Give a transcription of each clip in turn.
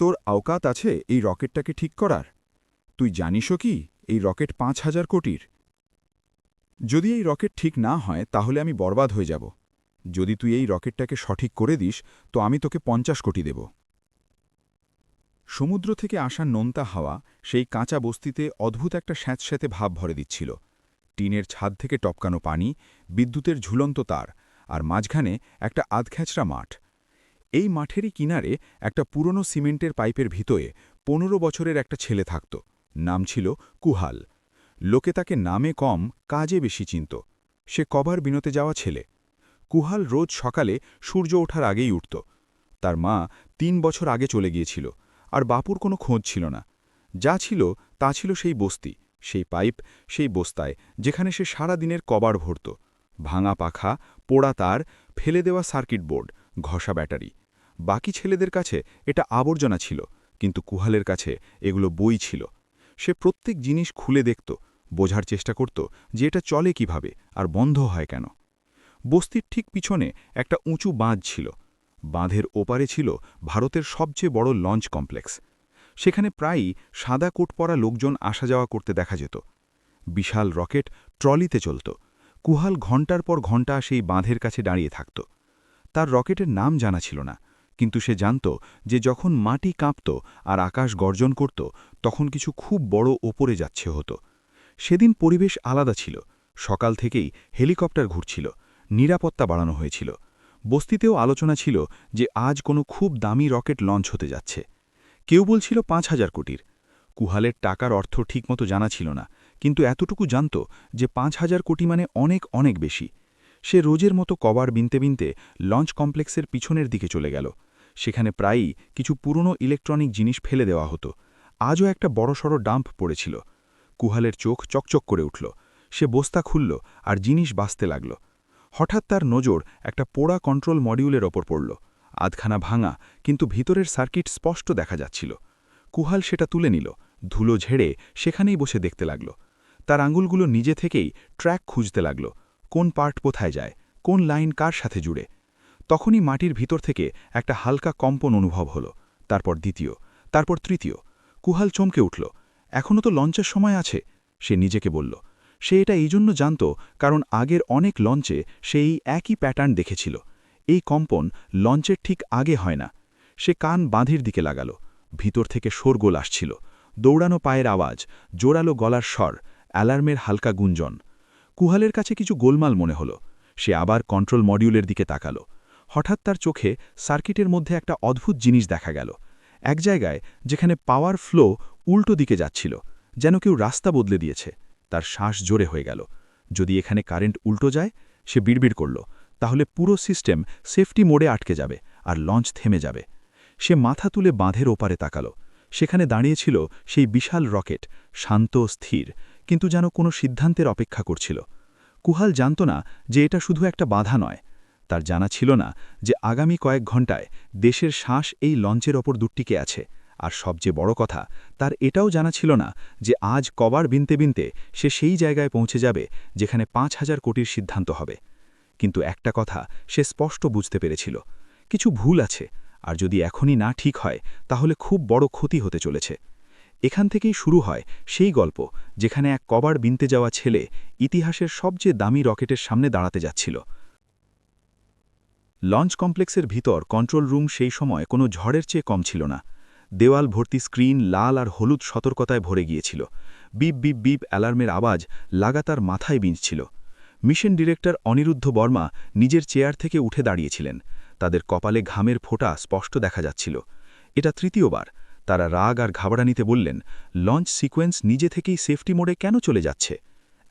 তোর আওকাত আছে এই রকেটটাকে ঠিক করার? তুই জানিসও কি এই রকেট ৫,০০০ কোটির? যদি এই রকেট ঠিক না হয় তাহলে আমি বরবাদ হয়ে যাব। যদি তুই এই রকেটটাকে সঠিক করে দিস তো আমি তোকে ৫০ কোটি দেব। সমুদ্র থেকে আসা নোনতা হাওয়া সেই কাঁচা বস্তিতে অদ্ভুত একটা স্যাঁতস্যাঁতে ভাব ভরে দিচ্ছিল। টিনের ছাদ থেকে টপকানো পানি, বিদ্যুতের ঝুলন্ত তার, আর মাঝখানে একটা আধখ্যাচড়া মাঠ। এই মাঠেরই কিনারে একটা পুরনো সিমেন্টের পাইপের ভিতরে ১৫ বছরের একটা ছেলে থাকত। নাম ছিল কুহাল। লোকে তাকে নামে কম, কাজে বেশি চিনত। সে কবার বিনোতে যাওয়া ছেলে। কুহাল রোজ সকালে সূর্য ওঠার আগেই উঠত। তার মা ৩ বছর আগে চলে গিয়েছিল, আর বাপুর কোনো খোঁজ ছিল না। যা ছিল তা ছিল সেই বস্তি, সেই পাইপ, সেই বস্তায় যেখানে সে সারা দিনের কবাড় ভরত। ভাঙা পাখা, পোড়া তার, ফেলে দেওয়া সার্কিট বোর্ড, ঘষা ব্যাটারি। বাকি ছেলেদের কাছে এটা আবর্জনা ছিল, কিন্তু কুহালের কাছে এগুলো বই ছিল। সে প্রত্যেক জিনিস খুলে দেখত, বোঝার চেষ্টা করত যে এটা চলে কিভাবে আর বন্ধ হয় কেন। বস্তির ঠিক পিছনে একটা উঁচু বাঁধ ছিল। বাঁধের ওপারে ছিল ভারতের সবচেয়ে বড় লঞ্চ কমপ্লেক্স। সেখানে প্রায়ই সাদা কোট পরা লোকজন আসা যাওয়া করতে দেখা যেত। বিশাল রকেট ট্রলিতে চলত। কুহাল ঘণ্টার পর ঘণ্টা সেই বাঁধের কাছে দাঁড়িয়ে থাকত। তার রকেটের নাম জানা ছিল না, কিন্তু সে জানত যে যখন মাটি কাঁপত আর আকাশ গর্জন করত তখন কিছু খুব বড় ওপরে যাচ্ছে হতো। সেদিন পরিবেশ আলাদা ছিল। সকাল থেকেই হেলিকপ্টার ঘুরছিল, নিরাপত্তা বাড়ানো হয়েছিল। বস্তিতেও আলোচনা ছিল যে আজ কোনো খুব দামি রকেট লঞ্চ হতে যাচ্ছে। কেউ বলছিল ৫,০০০ কোটির। কুহালের টাকার অর্থ ঠিকমতো জানা ছিল না, কিন্তু এতটুকু জানত যে ৫,০০০ কোটি মানে অনেক অনেক বেশি। সে রোজের মতো কভার বিনতে বিনতে লঞ্চ কমপ্লেক্সের পিছনের দিকে চলে গেল। সেখানে প্রায়ই কিছু পুরনো ইলেকট্রনিক জিনিস ফেলে দেওয়া হতো। আজও একটা বড়সড় ডাম্প পড়েছিল। কুহালের চোখ চকচক করে উঠল। সে বস্তা খুলল আর জিনিস বাঁচতে লাগল। হঠাৎ তার নজর একটা পোড়া কন্ট্রোল মডিউলের ওপর পড়ল। আধখানা ভাঙা, কিন্তু ভিতরের সার্কিট স্পষ্ট দেখা যাচ্ছিল। কুহাল সেটা তুলে নিল, ধুলো ঝেড়ে সেখানেই বসে দেখতে লাগল। তার আঙুলগুলো নিজে থেকেই ট্র্যাক খুঁজতে লাগল, কোন পার্ট কোথায় যায়, কোন লাইন কার সাথে জুড়ে। তখনই মাটির ভিতর থেকে একটা হালকা কম্পন অনুভব হল। তারপর দ্বিতীয়, তারপর তৃতীয়। কুহাল চমকে উঠল। এখনও তো লঞ্চের সময় আছে, সে নিজেকে বলল। সে এটা এই জন্য জানত কারণ আগের অনেক লঞ্চে সে এই একই প্যাটার্ন দেখেছিল। এই কম্পন লঞ্চের ঠিক আগে হয় না। সে কান বাঁধির দিকে লাগাল। ভিতর থেকে শোরগোল আসছিল, দৌড়ানো পায়ের আওয়াজ, জোরালো গলার স্বর, অ্যালার্মের হালকা গুঞ্জন। কুহালের কাছে কিছু গোলমাল মনে হল। সে আবার কন্ট্রোল মডিউলের দিকে তাকাল। হঠাৎ তার চোখে সার্কিটের মধ্যে একটা অদ্ভুত জিনিস দেখা গেল। এক জায়গায় যেখানে পাওয়ার ফ্লো উল্টো দিকে যাচ্ছিল, যেন কেউ রাস্তা বদলে দিয়েছে। তার শ্বাস জোরে হয়ে গেল। যদি এখানে কারেন্ট উল্টো যায়, সে বিড়বিড় করল, তাহলে পুরো সিস্টেম সেফটি মোডে আটকে যাবে আর লঞ্চ থেমে যাবে। সে মাথা তুলে বাঁধের ওপারে তাকাল। সেখানে দাঁড়িয়েছিল সেই বিশাল রকেট, শান্ত স্থির, কিন্তু যেন কোনো সিদ্ধান্তের অপেক্ষা করছিল। কুহাল জানত না যে এটা শুধু একটা বাধা নয়। তার জানা ছিল না যে আগামী কয়েক ঘণ্টায় দেশের শ্বাস এই লঞ্চের ওপর দুটিকে আছে। আর সবচেয়ে বড় কথা, তার এটাও জানা ছিল না যে আজ কবার বিনতে বিনতে সে সেই জায়গায় পৌঁছে যাবে যেখানে ৫,০০০ কোটির সিদ্ধান্ত হবে। কিন্তু একটা কথা সে স্পষ্ট বুঝতে পেরেছিল, কিছু ভুল আছে, আর যদি এখনই না ঠিক হয় তাহলে খুব বড় ক্ষতি হতে চলেছে। এখান থেকেই শুরু হয় সেই গল্প যেখানে এক কবার বিনতে যাওয়া ছেলে ইতিহাসের সবচেয়ে দামি রকেটের সামনে দাঁড়াতে যাচ্ছিল। লঞ্চ কমপ্লেক্সের ভিতর কন্ট্রোল রুম সেই সময় কোনো ঝড়ের চেয়ে কম ছিল না। দেওয়াল ভর্তি স্ক্রিন লাল আর হলুদ সতর্কতায় ভরে গিয়েছিল। বিপ বিপ বিপ অ্যালার্মের আওয়াজ লাগাতার মাথায় বিঁধছিল। মিশন ডিরেক্টর অনিরুদ্ধ বর্মা নিজের চেয়ার থেকে উঠে দাঁড়িয়েছিলেন। তাদের কপালে ঘামের ফোঁটা স্পষ্ট দেখা যাচ্ছিল। এটা তৃতীয়বার। তারা রাগ আর ঘাবড়ানিতে বললেন, লঞ্চ সিকোয়েন্স নিজে থেকেই সেফটি মোডে কেন চলে যাচ্ছে?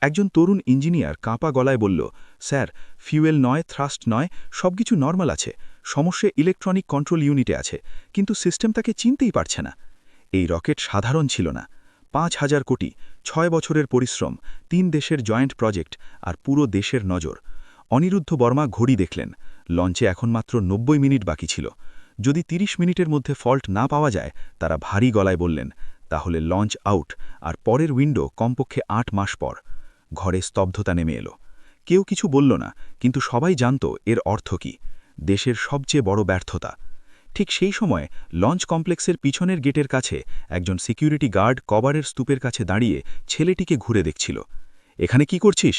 একজন তরুণ ইঞ্জিনিয়ার কাঁপা গলায় বলল, স্যার, ফিউয়েল নয়, থ্রাস্ট নয়, সবকিছু নর্মাল আছে। সমস্যা ইলেকট্রনিক কন্ট্রোল ইউনিটে আছে, কিন্তু সিস্টেম তাকে চিনতেই পারছে না। এই রকেট সাধারণ ছিল না। ৫,০০০ কোটি, ৬ বছরের পরিশ্রম, ৩ দেশের জয়েন্ট প্রজেক্ট, আর পুরো দেশের নজর। অনিরুদ্ধ বর্মা ঘড়ি দেখলেন। লঞ্চে এখন মাত্র ৯০ মিনিট বাকি ছিল। যদি ৩০ মিনিটের মধ্যে ফল্ট না পাওয়া যায়, তারা ভারী গলায় বললেন, তাহলে লঞ্চ আউট, আর পরের উইন্ডো কমপক্ষে ৮ মাস পর। ঘরে স্তব্ধতা নেমে এলো। কেউ কিছু বলল না, কিন্তু সবাই জানত এর অর্থ কী। দেশের সবচেয়ে বড় ব্যর্থতা। ঠিক সেই সময় লঞ্চ কমপ্লেক্সের পিছনের গেটের কাছে একজন সিকিউরিটি গার্ড কভারের স্তূপের কাছে দাঁড়িয়ে ছেলেটিকে ঘুরে দেখছিল। এখানে কি করছিস?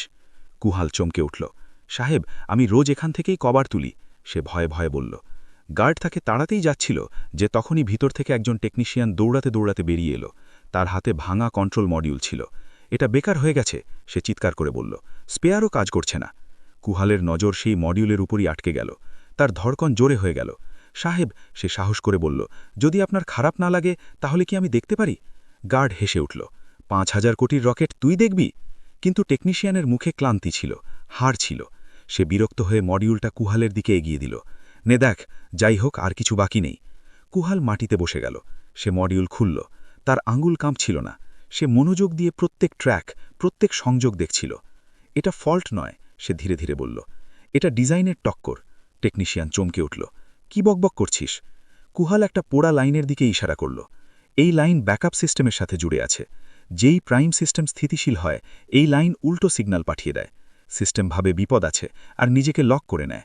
কুহাল চমকে উঠল। সাহেব, আমি রোজ এখান থেকেই কভার তুলি, সে ভয়ে ভয়ে বলল। গার্ড তাকে তাড়াতেই যাচ্ছিল যে তখনই ভিতর থেকে একজন টেকনিশিয়ান দৌড়াতে দৌড়াতে বেরিয়ে এলো। তার হাতে ভাঙা কন্ট্রোল মডিউল ছিল। এটা বেকার হয়ে গেছে, সে চিৎকার করে বলল। স্পেয়ারও কাজ করছে না। কুহালের নজর সেই মডিউলের উপরই আটকে গেল। তার ধড়কন জোরে হয়ে গেল। সাহেব, সে সাহস করে বলল, যদি আপনার খারাপ না লাগে তাহলে কি আমি দেখতে পারি? গার্ড হেসে উঠল। ৫,০০০ কোটির রকেট তুই দেখবি? কিন্তু টেকনিশিয়ানের মুখে ক্লান্তি ছিল, হার ছিল। সে বিরক্ত হয়ে মডিউলটা কুহালের দিকে এগিয়ে দিল। নে দেখ, যাই হোক আর কিছু বাকি নেই। কুহাল মাটিতে বসে গেল। সে মডিউল খুলল। তার আঙুল কাঁপছিল না। সে মনোযোগ দিয়ে প্রত্যেক ট্র্যাক, প্রত্যেক সংযোগ দেখছিল। এটা ফল্ট নয়, সে ধীরে ধীরে বলল। এটা ডিজাইনের টক্কর। টেকনিশিয়ান চমকে উঠল। কি বকবক করছিস? কুহাল একটা পোড়া লাইনের দিকে ইশারা করল। এই লাইন ব্যাকআপ সিস্টেমের সাথে জুড়ে আছে। যেই প্রাইম সিস্টেম স্থিতিশীল হয়, এই লাইন উল্টো সিগন্যাল পাঠিয়ে দেয়। সিস্টেম ভাবে বিপদ আছে আর নিজেকে লক করে নেয়।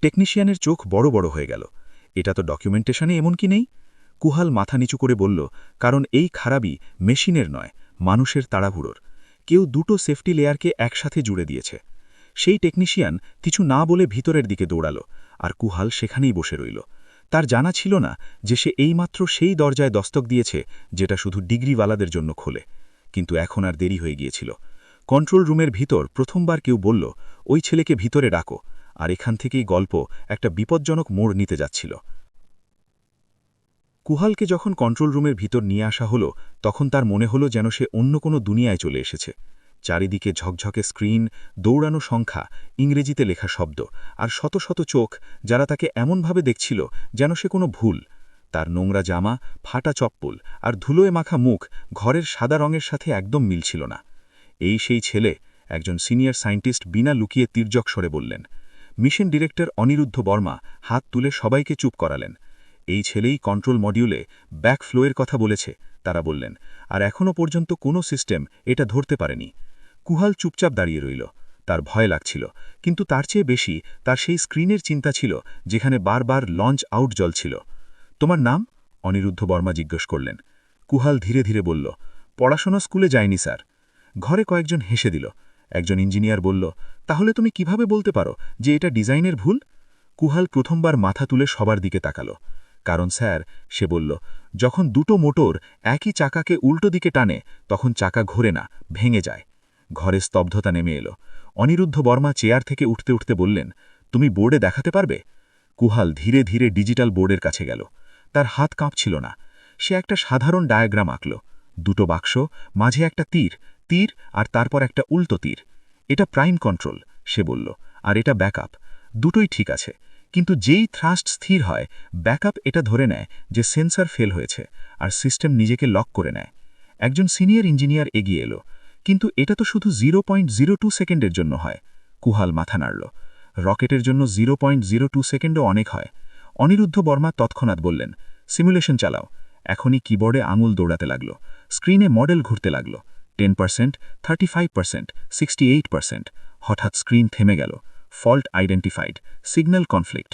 টেকনিশিয়ানের চোখ বড় বড় হয়ে গেল। এটা তো ডকুমেন্টেশনে এমন কি নেই? কুহাল মাথা নিচু করে বলল, কারণ এই খারাপই মেশিনের নয়, মানুষের তাড়াহুড়োর। কেউ দুটো সেফটি লেয়ারকে একসাথে জুড়ে দিয়েছে। সেই টেকনিশিয়ান কিছু না বলে ভিতরের দিকে দৌড়াল, আর কুহাল সেখানেই বসে রইল। তার জানা ছিল না যে সে এইমাত্র সেই দরজায় দস্তক দিয়েছে যেটা শুধু ডিগ্রিওয়ালাদের জন্য খোলে। কিন্তু এখন আর দেরি হয়ে গিয়েছিল। কন্ট্রোল রুমের ভিতর প্রথমবার কেউ বলল, ওই ছেলেকে ভিতরে ডাকো। আর এখান থেকেই গল্প একটা বিপজ্জনক মোড় নিতে যাচ্ছিল। কুহালকে যখন কন্ট্রোল রুমের ভিতর নিয়ে আসা হলো, তখন তার মনে হলো যেন সে অন্য কোনো দুনিয়ায় চলে এসেছে। চারিদিকে ঝকঝকে স্ক্রিন, দৌড়ানো সংখ্যা, ইংরেজিতে লেখা শব্দ, আর শত শত চোখ যারা তাকে এমনভাবে দেখছিল যেন সে কোনো ভুল। তার নোংরা জামা, ফাটা চপ্পল আর ধুলোয় মাখা মুখ ঘরের সাদা রঙের সাথে একদম মিলছিল না। এই সেই ছেলে, একজন সিনিয়র সায়েন্টিস্ট বিনা লুকিয়ে তির্যক স্বরে বললেন। মিশন ডিরেক্টর অনিরুদ্ধ বর্মা হাত তুলে সবাইকে চুপ করালেন। এই ছেলেই কন্ট্রোল মডিউলে ব্যাক ফ্লোয়ের কথা বলেছে, তারা বললেন। আর এখনও পর্যন্ত কোনো সিস্টেম এটা ধরতে পারেনি। কুহাল চুপচাপ দাঁড়িয়ে রইল। তার ভয় লাগছিল, কিন্তু তার চেয়ে বেশি তার সেই স্ক্রিনের চিন্তা ছিল যেখানে বারবার লঞ্চ আউট জ্বলছিল। তোমার নাম? অনিরুদ্ধ বর্মা জিজ্ঞেস করলেন। কুহাল ধীরে ধীরে বলল, পড়াশোনা স্কুলে যায়নি স্যার। ঘরে কয়েকজন হেসে দিল। একজন ইঞ্জিনিয়ার বলল, তাহলে তুমি কিভাবে বলতে পারো যে এটা ডিজাইনের ভুল? কুহাল প্রথমবার মাথা তুলে সবার দিকে তাকালো। কারণ স্যার, সে বলল, যখন দুটো মোটর একই চাকাকে উল্টো দিকে টানে তখন চাকা ঘোরে না, ভেঙে যায়। ঘরে স্তব্ধতা নেমে এলো। অনিরুদ্ধ বর্মা চেয়ার থেকে উঠতে উঠতে বললেন, তুমি বোর্ডে দেখাতে পারবে? কুহাল ধীরে ধীরে ডিজিটাল বোর্ডের কাছে গেল। তার হাত কাঁপছিল না। সে একটা সাধারণ ডায়াগ্রাম আঁকল। দুটো বাক্স, মাঝে একটা তীর, তীর আর তারপর একটা উল্টো তীর। এটা প্রাইম কন্ট্রোল, সে বলল, আর এটা ব্যাকআপ। দুটোই ঠিক আছে, কিন্তু যেই থ্রাস্ট স্থির হয়, ব্যাকআপ এটা ধরে নেয় যে সেন্সর ফেল হয়েছে আর সিস্টেম নিজেকে লক করে নেয়। একজন সিনিয়র ইঞ্জিনিয়ার এগিয়ে এলো। কিন্তু এটা তো শুধু 0.02 সেকেন্ডের জন্য হয়। কুহাল মাথা নাড়ল। রকেটের জন্য 0.02 সেকেন্ডও অনেক হয়। অনিরুদ্ধ বর্মা তৎক্ষণাৎ বললেন, সিমুলেশন চালাও। এখনই কিবোর্ডে আঙুল দৌড়াতে লাগল। স্ক্রিনে মডেল ঘুরতে লাগল। 10%, 35%, 68%। হঠাৎ স্ক্রিন থেমে গেল। Fault identified, signal conflict.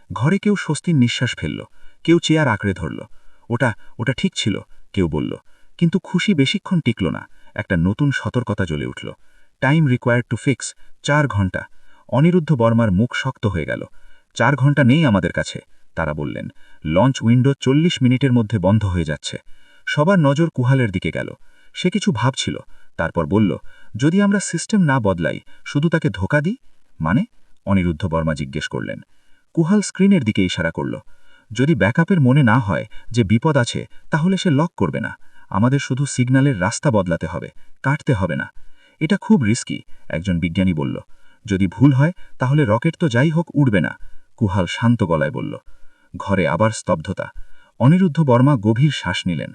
ঘরে কেউ স্বস্তির নিঃশ্বাস ফেলল। কেউ চেয়ার আঁকড়ে ধরল। ওটা ওটা ঠিক ছিল, কেউ বলল। কিন্তু খুশি বেশিক্ষণ টিকল না। একটা নতুন সতর্কতা জ্বলে উঠল। টাইম রিকোয়ার্ড টু ফিক্স, 4 ঘন্টা। অনিরুদ্ধ বর্মার মুখ শক্ত হয়ে গেল। 4 ঘন্টা নেই আমাদের কাছে, তারা বললেন। লঞ্চ উইন্ডো 40 মিনিটের মধ্যে বন্ধ হয়ে যাচ্ছে। সবার নজর কুহালের দিকে গেল। সে কিছু ভাবছিল, তারপর বলল, যদি আমরা সিস্টেম না বদলাই, শুধু তাকে ধোঁকা দিই? মানে? অনিরুদ্ধ বর্মা জিজ্ঞেস করলেন। কুহাল স্ক্রিনের দিকে ইশারা করল। যদি ব্যাকআপের মনে না হয় যে বিপদ আছে, তাহলে সে লক করবে না। আমাদের শুধু সিগন্যালের রাস্তা বদলাতে হবে, কাটতে হবে না। এটা খুব রিস্কি, একজন বিজ্ঞানী বলল। যদি ভুল হয় তাহলে রকেট তো যাই হোক উড়বে না, কুহাল শান্ত গলায় বলল। ঘরে আবার স্তব্ধতা। অনিরুদ্ধ বর্মা গভীর শ্বাস নিলেন।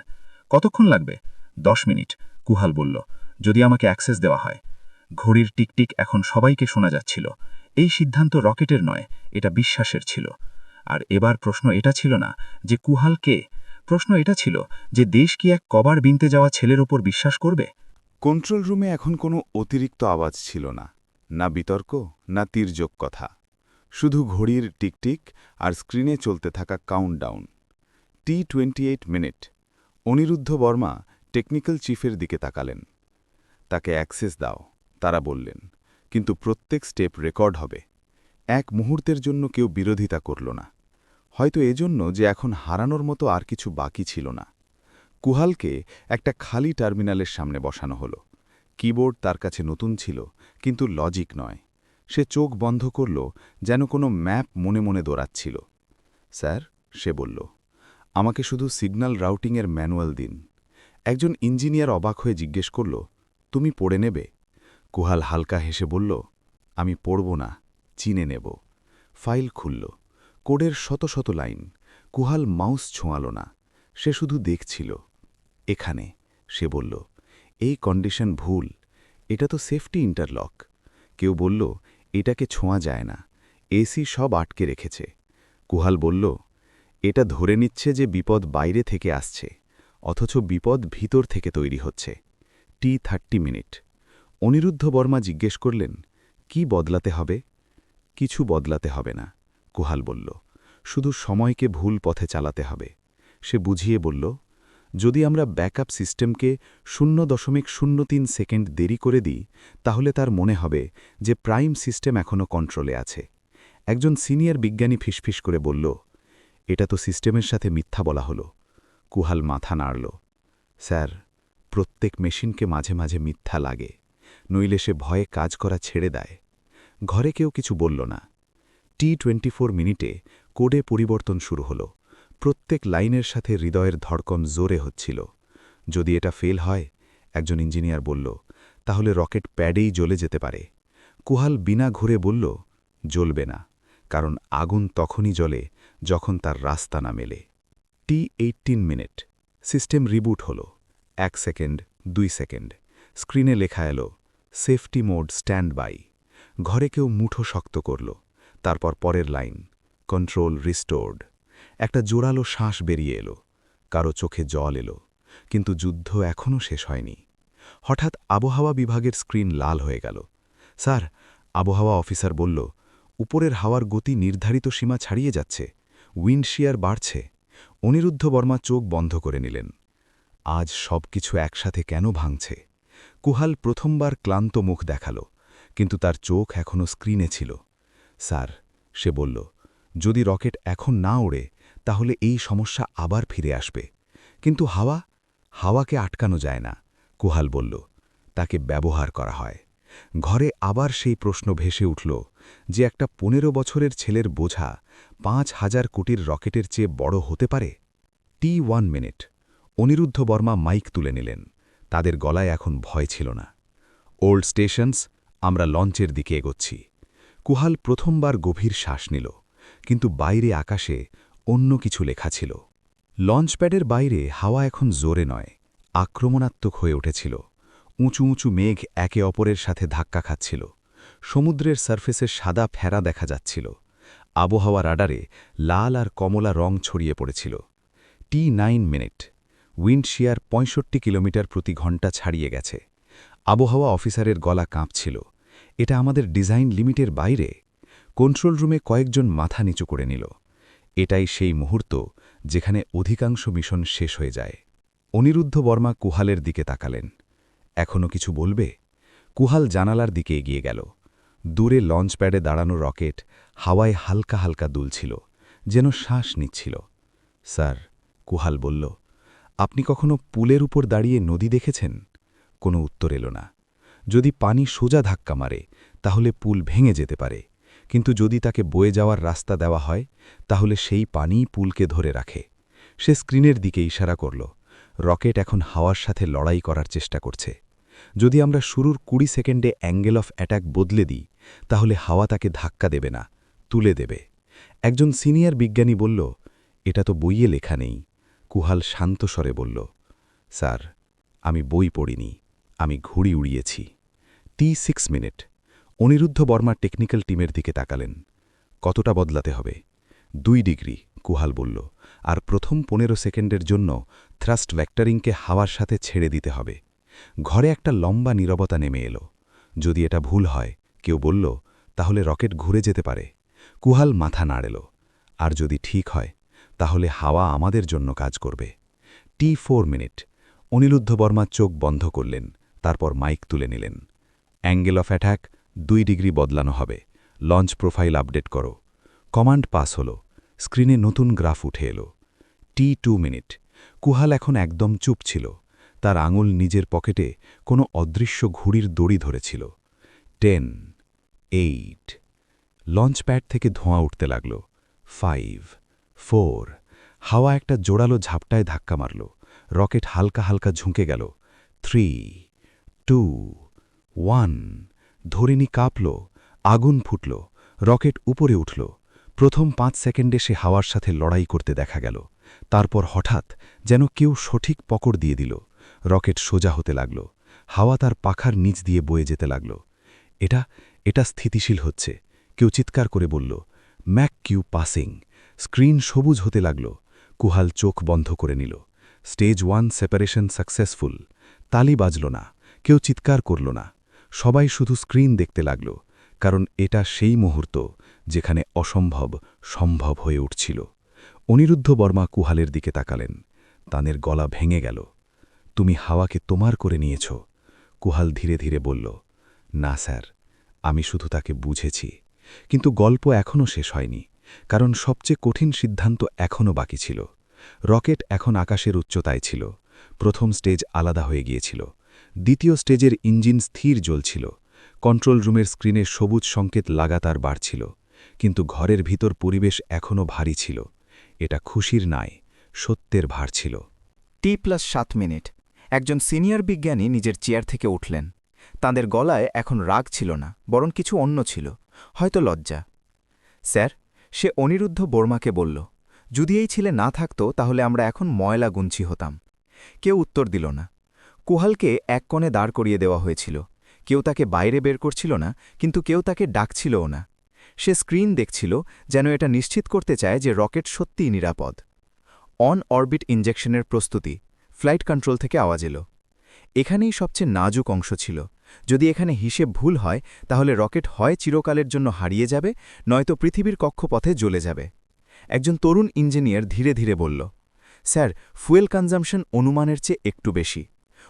কতক্ষণ লাগবে? 10 মিনিট, কুহাল বলল, যদি আমাকে অ্যাক্সেস দেওয়া হয়। ঘড়ির টিকটিক এখন সবাইকে শোনা যাচ্ছিল। এই সিদ্ধান্ত রকেটের নয়, এটা বিশ্বাসের ছিল। আর এবার প্রশ্ন এটা ছিল না যে কুহাল কে, প্রশ্ন এটা ছিল যে দেশ কি এক কবার বিনতে যাওয়া ছেলের ওপর বিশ্বাস করবে? কন্ট্রোল রুমে এখন কোনো অতিরিক্ত আওয়াজ ছিল না, না বিতর্ক, না তির্যক কথা। শুধু ঘড়ির টিকটিক আর স্ক্রিনে চলতে থাকা countdown. T28 minute. Aniruddha Barma technical চিফের দিকে তাকালেন। তাকে অ্যাক্সেস দাও, তারা বললেন, কিন্তু প্রত্যেক স্টেপ রেকর্ড হবে। এক মুহূর্তের জন্য কেউ বিরোধিতা করল না, হয়তো এজন্য যে এখন হারানোর মতো আর কিছু বাকি ছিল না। কুহালকে একটা খালি টার্মিনালের সামনে বসানো হলো। কিবোর্ড তার কাছে নতুন ছিল, কিন্তু লজিক নয়। সে চোখ বন্ধ করল, যেন কোনো ম্যাপ মনে মনে দৌড়াচ্ছিল। স্যার, সে বলল, আমাকে শুধু সিগন্যাল রাউটিংয়ের ম্যানুয়াল দিন। একজন ইঞ্জিনিয়ার অবাক হয়ে জিজ্ঞেস করল, তুমি পড়ে নেবে? কুহাল হালকা হেসে বলল, আমি পড়ব না, চিনে নেব। ফাইল খুলল। কোডের শত শত লাইন। কুহাল মাউস ছোঁয়াল না, সে শুধু দেখছিল। এখানে, সে বলল, এই কন্ডিশন ভুল, এটা তো সেফটি ইন্টারলক। কেউ বলল, এটাকে ছোঁয়া যায় না, এসি সব আটকে রেখেছে। কুহাল বলল, এটা ধরে নিচ্ছে যে বিপদ বাইরে থেকে আসছে, অথচ বিপদ ভিতর থেকে তৈরি হচ্ছে। T30 minute. অনিরুদ্ধ বর্মা জিজ্ঞেস করলেন, কি বদলাতে হবে? কিছু বদলাতে হবে না, কুহাল বলল, শুধু সময়কে ভুল পথে চালাতে হবে। সে বুঝিয়ে বলল, যদি আমরা ব্যাকআপ সিস্টেমকে 0.03 সেকেন্ড দেরি করে দিই, তাহলে তার মনে হবে যে প্রাইম সিস্টেম এখনও কন্ট্রোলে আছে। একজন সিনিয়র বিজ্ঞানী ফিসফিস করে বলল, এটা তো সিস্টেমের সাথে মিথ্যা বলা হলো। কুহাল মাথা নাড়ল। স্যার, প্রত্যেক মেশিনকে মাঝে মাঝে মিথ্যা লাগে, নইলে সে ভয়ে কাজ করা ছেড়ে দেয়। ঘরে কেউ কিছু বলল না। T24 মিনিটে কোডে পরিবর্তন শুরু হলো। প্রত্যেক লাইনের সাথে হৃদয়ের ধড়কন জোরে হচ্ছিল। যদি এটা ফেল হয়, একজন ইঞ্জিনিয়ার বলল, তাহলে রকেট প্যাডেই জ্বলে যেতে পারে। কুহাল বিনা ঘুরে বলল, জ্বলবে না, কারণ আগুন তখনই জ্বলে যখন তার রাস্তা না মেলে। T18 minute. সিস্টেম রিবুট হল। 1 সেকেন্ড, 2 সেকেন্ড। স্ক্রিনে লেখা এলো, সেফটি মোড স্ট্যান্ড বাই। ঘরে কেউ মুঠো শক্ত করল। তারপর পরের লাইন, কন্ট্রোল রিস্টোর্ড। একটা জোরালো শ্বাস বেরিয়ে এলো। কারো চোখে জল এলো। কিন্তু যুদ্ধ এখনও শেষ হয়নি। হঠাৎ আবহাওয়া বিভাগের স্ক্রিন লাল হয়ে গেল। স্যার, আবহাওয়া অফিসার বলল, উপরের হাওয়ার গতি নির্ধারিত সীমা ছাড়িয়ে যাচ্ছে, উইন্ড শিয়ার বাড়ছে। অনিরুদ্ধ বর্মা চোখ বন্ধ করে নিলেন। আজ সব কিছু একসাথে কেন ভাঙছে? কুহাল প্রথমবার ক্লান্ত মুখ দেখাল, কিন্তু তার চোখ এখনও স্ক্রিনে ছিল। স্যার, সে বলল, যদি রকেট এখন না ওড়ে, তাহলে এই সমস্যা আবার ফিরে আসবে। কিন্তু হাওয়াকে আটকানো যায় না, কুহাল বলল, তাকে ব্যবহার করা হয়। ঘরে আবার সেই প্রশ্ন ভেসে উঠল যে একটা 15 বছরের ছেলের বোঝা 5,000 কোটির রকেটের চেয়ে বড় হতে পারে। T1 minute. Aniruddha Varma mic তুলে নিলেন। তাদের গলায় এখন ভয় ছিল না। ওল্ড স্টেশনস, আমরা লঞ্চের দিকে এগোচ্ছি। কুহাল প্রথমবার গভীর শ্বাস নিল, কিন্তু বাইরে আকাশে অন্য কিছু লেখা ছিল। লঞ্চপ্যাডের বাইরে হাওয়া এখন জোরে নয়, আক্রমণাত্মক হয়ে উঠেছিল। উঁচু উঁচু মেঘ একে অপরের সাথে ধাক্কা খাচ্ছিল। সমুদ্রের সারফেসে সাদা ফেরা দেখা যাচ্ছিল। আবহাওয়া রাডারে লাল আর কমলা রং ছড়িয়ে পড়েছিল। T9 minute. উইন্ড শিয়ার 65 কিলোমিটার প্রতি ঘণ্টা ছাড়িয়ে গেছে। আবহাওয়া অফিসারের গলা কাঁপছিল। এটা আমাদের ডিজাইন লিমিটের বাইরে। কন্ট্রোল রুমে কয়েকজন মাথা নিচু করে নিল। এটাই সেই মুহূর্ত যেখানে অধিকাংশ মিশন শেষ হয়ে যায়। অনিরুদ্ধ বর্মা কুহালের দিকে তাকালেন। এখনও কিছু বলবে? কুহাল জানালার দিকে এগিয়ে গেল। দূরে লঞ্চপ্যাডে দাঁড়ানো রকেট হাওয়ায় হালকা হালকা দুলছিল, যেন শ্বাস নিচ্ছিল। স্যার, কুহাল বলল, আপনি কখনো পুলের উপর দাঁড়িয়ে নদী দেখেছেন? কোনো উত্তর এলো না। যদি পানি সোজা ধাক্কা মারে, তাহলে পুল ভেঙে যেতে পারে, কিন্তু যদি তাকে বয়ে যাওয়ার রাস্তা দেওয়া হয়, তাহলে সেই পানিই পুলকে ধরে রাখে। সে স্ক্রিনের দিকে ইশারা করল। রকেট এখন হাওয়ার সাথে লড়াই করার চেষ্টা করছে। যদি আমরা শুরুর 20 সেকেন্ডে অ্যাঙ্গেল অফ অ্যাটাক বদলে দিই, তাহলে হাওয়া তাকে ধাক্কা দেবে না, তুলে দেবে। একজন সিনিয়র বিজ্ঞানী বলল, এটা তো বইয়ে লেখা নেই। কুহাল শান্ত স্বরে বলল, স্যার, আমি বই পড়িনি, আমি ঘুড়ি উড়িয়েছি। T6 minute. Aniruddha Barma technical টিমের দিকে তাকালেন। কতটা বদলাতে হবে? 2 ডিগ্রি, কুহাল বলল, আর প্রথম 15 সেকেন্ডের জন্য থ্রাস্ট ভেক্টরিংকে হাওয়ার সাথে ছেড়ে দিতে হবে। ঘরে একটা লম্বা নীরবতা নেমে এলো। যদি এটা ভুল হয়, কেউ বলল, তাহলে রকেট ঘুরে যেতে পারে। কুহাল মাথা নাড়েল। আর যদি ঠিক হয় তাহলে হাওয়া আমাদের জন্য কাজ করবে। T4 minute. অনিরুদ্ধ বর্মা চোখ বন্ধ করলেন, তারপর মাইক তুলে নিলেন। অ্যাঙ্গেল অফ অ্যাটাক 2 ডিগ্রি বদলানো হবে। লঞ্চ প্রোফাইল আপডেট করো। কমান্ড পাস হল। স্ক্রিনে নতুন গ্রাফ উঠে এলো। T2 minute. কুহাল এখন একদম চুপ ছিল। তার আঙুল নিজের পকেটে কোনো অদৃশ্য ঘুড়ির দড়ি ধরেছিল। 10, 8। লঞ্চ প্যাড থেকে ধোঁয়া উঠতে লাগল। 5, 4। হাওয়া একটা জোরালো ঝাপটায় ধাক্কা মারল। রকেট হালকা হালকা ঝুঁকে গেল। 3, 2, 1। ধরিনি কাঁপল। আগুন ফুটল। রকেট উপরে উঠল। প্রথম 5 সেকেন্ডে সে হাওয়ার সাথে লড়াই করতে দেখা গেল। তারপর হঠাৎ যেন কেউ সঠিক পকড় দিয়ে দিল। রকেট সোজা হতে লাগল। হাওয়া তার পাখার নিচ দিয়ে বয়ে যেতে লাগল। এটা স্থিতিশীল হচ্ছে, কেউ চিৎকার করে বলল। Mac Q passing. স্ক্রিন সবুজ হতে লাগল। কুহাল চোখ বন্ধ করে নিল। Stage 1 separation successful. তালি বাজল না, কেউ চিৎকার করল না। সবাই শুধু স্ক্রিন দেখতে লাগল, কারণ এটা সেই মুহূর্ত যেখানে অসম্ভব সম্ভব হয়ে উঠছিল। অনিরুদ্ধ বর্মা কুহালের দিকে তাকালেন। তানের গলা ভেঙে গেল। তুমি হাওয়াকে তোমার করে নিয়েছ। কুহাল ধীরে ধীরে বলল, না স্যার, আমি শুধু তাকে বুঝেছি। কিন্তু গল্প এখনও শেষ হয়নি, কারণ সবচেয়ে কঠিন সিদ্ধান্ত এখনও বাকি ছিল। রকেট এখন আকাশের উচ্চতায় ছিল। প্রথম স্টেজ আলাদা হয়ে গিয়েছিল। দ্বিতীয় স্টেজের ইঞ্জিন স্থির জ্বলছিল। কন্ট্রোল রুমের স্ক্রিনে সবুজ সংকেত লাগাতার বাড়ছিল। কিন্তু ঘরের ভিতর পরিবেশ এখনও ভারী ছিল। এটা খুশির নয়, সত্যের ভার ছিল। T+7 minute. একজন সিনিয়র বিজ্ঞানী নিজের চেয়ার থেকে উঠলেন। তাঁদের গলায় এখন রাগ ছিল না, বরং কিছু অন্য ছিল, হয়তো লজ্জা। স্যার, সে অনিরুদ্ধ বর্মাকে বলল, যদি এই ছেলে না থাকত তাহলে আমরা এখন ময়লা গুনছি হতাম। কেউ উত্তর দিল না। কুহালকে এক কোণে দাঁড় করিয়ে দেওয়া হয়েছিল। কেউ তাকে বাইরে বের করছিল না, কিন্তু কেউ তাকে ডাকছিলও না। সে স্ক্রিন দেখছিল, যেন এটা নিশ্চিত করতে চায় যে রকেট সত্যিই নিরাপদ। অন অরবিট ইঞ্জেকশনের প্রস্তুতি। ফ্লাইট কন্ট্রোল থেকে আওয়াজ এলো। এখানেই সবচেয়ে নাজুক অংশ ছিল। যদি এখানে হিসেব ভুল হয় তাহলে রকেট হয় চিরকালের জন্য হারিয়ে যাবে, নয়তো পৃথিবীর কক্ষপথে জ্বলে যাবে। একজন তরুণ ইঞ্জিনিয়ার ধীরে ধীরে বলল, স্যার, ফুয়েল কনজামশন অনুমানের চেয়ে একটু বেশি।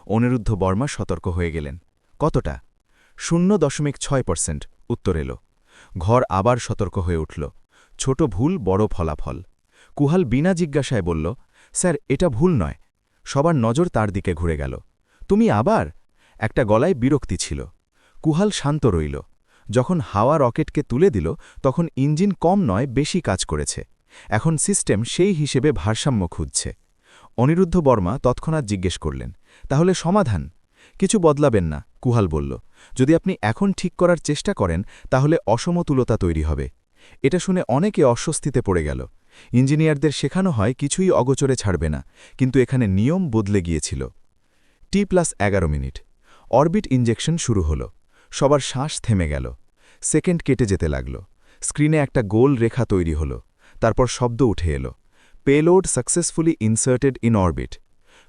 অনিরুদ্ধ বর্মা সতর্ক হয়ে গেলেন। কতটা? 0.6%, উত্তর এলো। ঘর আবার সতর্ক হয়ে উঠল। ছোট ভুল, বড় ফলাফল। কুহাল বিনা জিজ্ঞাসায় বলল, স্যার, এটা ভুল নয়। সবার নজর তার দিকে ঘুরে গেল। তুমি আবার? একটা গলায় বিরক্তি ছিল। কুহাল শান্ত রইল। যখন হাওয়া রকেটকে তুলে দিল তখন ইঞ্জিন কম নয়, বেশি কাজ করেছে। এখন সিস্টেম সেই হিসেবে ভারসাম্য খুঁজছে। অনিরুদ্ধ বর্মা তৎক্ষণাৎ জিজ্ঞেস করলেন, তাহলে সমাধান? কিছু বদলাবেন না, কুহাল বলল। যদি আপনি এখন ঠিক করার চেষ্টা করেন তাহলে অসমতুলতা তৈরি হবে। এটা শুনে অনেকে অস্বস্তিতে পড়ে গেল। ইঞ্জিনিয়ারদের শেখানো হয় কিছুই অগোচরে ছাড়বে না, কিন্তু এখানে নিয়ম বদলে গিয়েছিল। T+11 minute. অরবিট ইঞ্জেকশন শুরু হল। সবার শ্বাস থেমে গেল। সেকেন্ড কেটে যেতে লাগল। স্ক্রিনে একটা গোল রেখা তৈরি হল। তারপর শব্দ উঠে এলো, payload successfully inserted in orbit.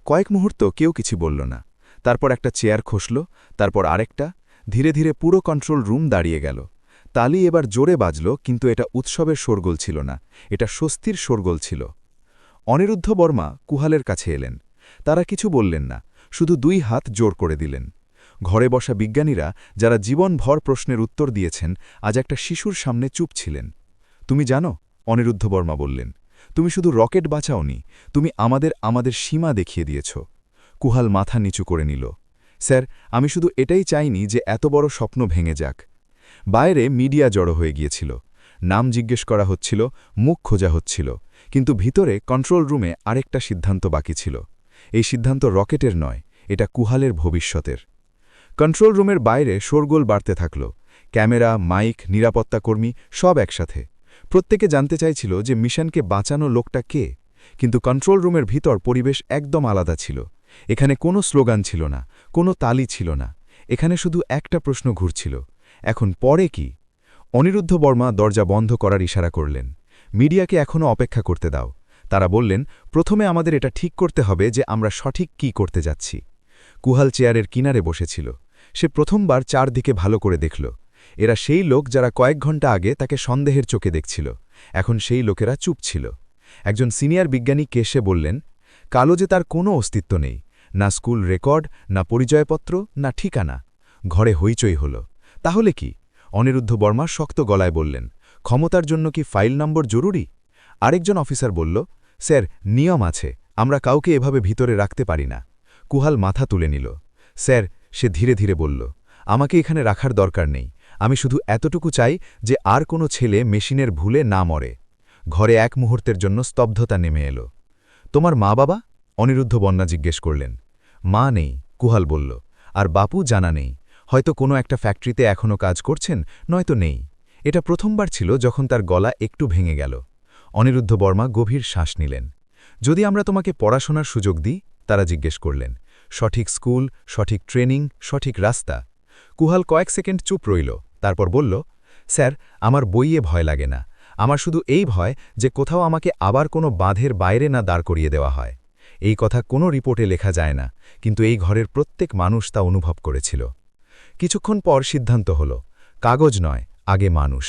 কয়েক মুহূর্ত কেউ কিছু বলল না। তারপর একটা চেয়ার খসল, তারপর আরেকটা। ধীরে ধীরে পুরো কন্ট্রোল রুম দাঁড়িয়ে গেল। তালি এবার জোরে বাজল, কিন্তু এটা উৎসবের শোরগোল ছিল না, এটা স্বস্তির শোরগোল ছিল। অনিরুদ্ধ বর্মা কুহালের কাছে এলেন। তারা কিছু বললেন না, শুধু 2 হাত জোর করে দিলেন। ঘরে বসা বিজ্ঞানীরা, যারা জীবনভর প্রশ্নের উত্তর দিয়েছেন, আজ একটা শিশুর সামনে চুপ ছিলেন। তুমি জানো, অনিরুদ্ধ বর্মা বললেন, তুমি শুধু রকেট বাঁচাওনি, তুমি আমাদের সীমা দেখিয়ে দিয়েছ। কুহাল মাথা নিচু করে নিল। স্যার, আমি শুধু এটাই চাইনি যে এত বড় স্বপ্ন ভেঙে যাক। বাইরে মিডিয়া জড়ো হয়ে গিয়েছিল। নাম জিজ্ঞেস করা হচ্ছিল, মুখ খোঁজা হচ্ছিল, কিন্তু ভিতরে কন্ট্রোল রুমে আরেকটা সিদ্ধান্ত বাকি ছিল। এই সিদ্ধান্ত রকেটের নয়, এটা কুহালের ভবিষ্যতের। কন্ট্রোল রুমের বাইরে শোরগোল বাড়তে থাকল। ক্যামেরা, মাইক, নিরাপত্তাকর্মী সব একসাথে। প্রত্যেকে জানতে চাইছিল যে মিশনকে বাঁচানো লোকটা কে। কিন্তু কন্ট্রোল রুমের ভিতর পরিবেশ একদম আলাদা ছিল। এখানে কোনো স্লোগান ছিল না, কোনো তালি ছিল না। এখানে শুধু একটা প্রশ্ন ঘুরছিল, এখন পরে কি? অনিরুদ্ধ বর্মা দরজা বন্ধ করার ইশারা করলেন। মিডিয়াকে এখনও অপেক্ষা করতে দাও। তারা বললেন, প্রথমে আমাদের এটা ঠিক করতে হবে যে আমরা সঠিক কি করতে যাচ্ছি। কুহাল চেয়ারের কিনারে বসেছিল। সে প্রথমবার চারদিকে ভালো করে দেখল। এরা সেই লোক যারা কয়েক ঘন্টা আগে তাকে সন্দেহের চোখে দেখছিল এখন সেই লোকেরা চুপ ছিল একজন সিনিয়র বিজ্ঞানী কেসে বললেন কালো যে তার কোনো অস্তিত্ব নেই না স্কুল রেকর্ড না পরিচয়পত্র না ঠিকানা ঘরে হইচই হল তাহলে কি অনিরুদ্ধ বর্মা শক্ত গলায় বললেন ক্ষমতার জন্য কি ফাইল নম্বর জরুরি আরেকজন অফিসার বলল স্যার নিয়ম আছে আমরা কাউকে এভাবে ভিতরে রাখতে পারি না কুহাল মাথা তুলে নিল স্যার সে ধীরে ধীরে বলল আমাকে এখানে রাখার দরকার নেই আমি শুধু এতটুকু চাই যে আর কোনো ছেলে মেশিনের ভুলে না মরে ঘরে এক মুহূর্তের জন্য স্তব্ধতা নেমে এলো তোমার মা বাবা অনিরুদ্ধ বন্যা জিজ্ঞেস করলেন মা নেই কুহাল বলল আর বাপু জানা নেই হয়তো কোনো একটা ফ্যাক্টরিতে এখনও কাজ করছেন নয়তো নেই এটা প্রথমবার ছিল যখন তার গলা একটু ভেঙে গেল অনিরুদ্ধ বর্মা গভীর শ্বাস নিলেন যদি আমরা তোমাকে পড়াশোনার সুযোগ দিই তারা জিজ্ঞেস করলেন সঠিক স্কুল সঠিক ট্রেনিং সঠিক রাস্তা কুহাল কয়েক সেকেন্ড চুপ রইল তারপর বলল স্যার আমার বইয়ে ভয় লাগে না আমার শুধু এই ভয় যে কোথাও আমাকে আবার কোনো বাঁধের বাইরে না দাঁড় করিয়ে দেওয়া হয় এই কথা কোনো রিপোর্টে লেখা যায় না কিন্তু এই ঘরের প্রত্যেক মানুষ তা অনুভব করেছিল কিছুক্ষণ পর সিদ্ধান্ত হল কাগজ নয় আগে মানুষ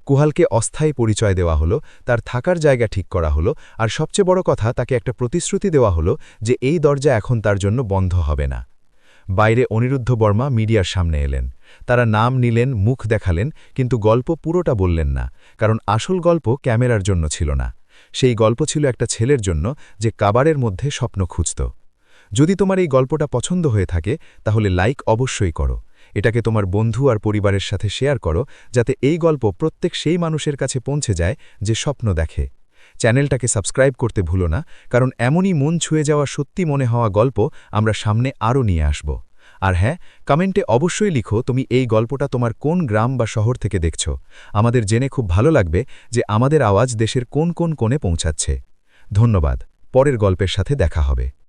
কুহালকে অস্থায়ী পরিচয় দেওয়া হলো তার থাকার জায়গা ঠিক করা হলো আর সবচেয়ে বড় কথা তাকে একটা প্রতিশ্রুতি দেওয়া হলো যে এই দরজা এখন তার জন্য বন্ধ হবে না বাইরে অনিরুদ্ধ বর্মা মিডিয়ার সামনে এলেন তারা নাম নিলেন মুখ দেখালেন কিন্তু গল্প পুরোটা বললেন না কারণ আসল গল্প ক্যামেরার জন্য ছিল না সেই গল্প ছিল একটা ছেলের জন্য যে কাবারের মধ্যে স্বপ্ন খুঁজত যদি তোমার এই গল্পটা পছন্দ হয়ে থাকে তাহলে লাইক অবশ্যই করো এটাকে তোমার বন্ধু আর পরিবারের সাথে শেয়ার করো যাতে এই গল্প প্রত্যেক সেই মানুষের কাছে পৌঁছে যায় যে স্বপ্ন দেখে চ্যানেলটাকে সাবস্ক্রাইব করতে ভুলো না কারণ এমনই মন ছুঁয়ে যাওয়া সত্যি মনে হওয়া গল্প আমরা সামনে আরও নিয়ে আসব আর হ্যাঁ কমেন্টে অবশ্যই লিখো তুমি এই গল্পটা তোমার কোন গ্রাম বা শহর থেকে দেখছ আমাদের জেনে খুব ভালো লাগবে যে আমাদের আওয়াজ দেশের কোন কোন কোণে পৌঁছাচ্ছে ধন্যবাদ পরের গল্পের সাথে দেখা হবে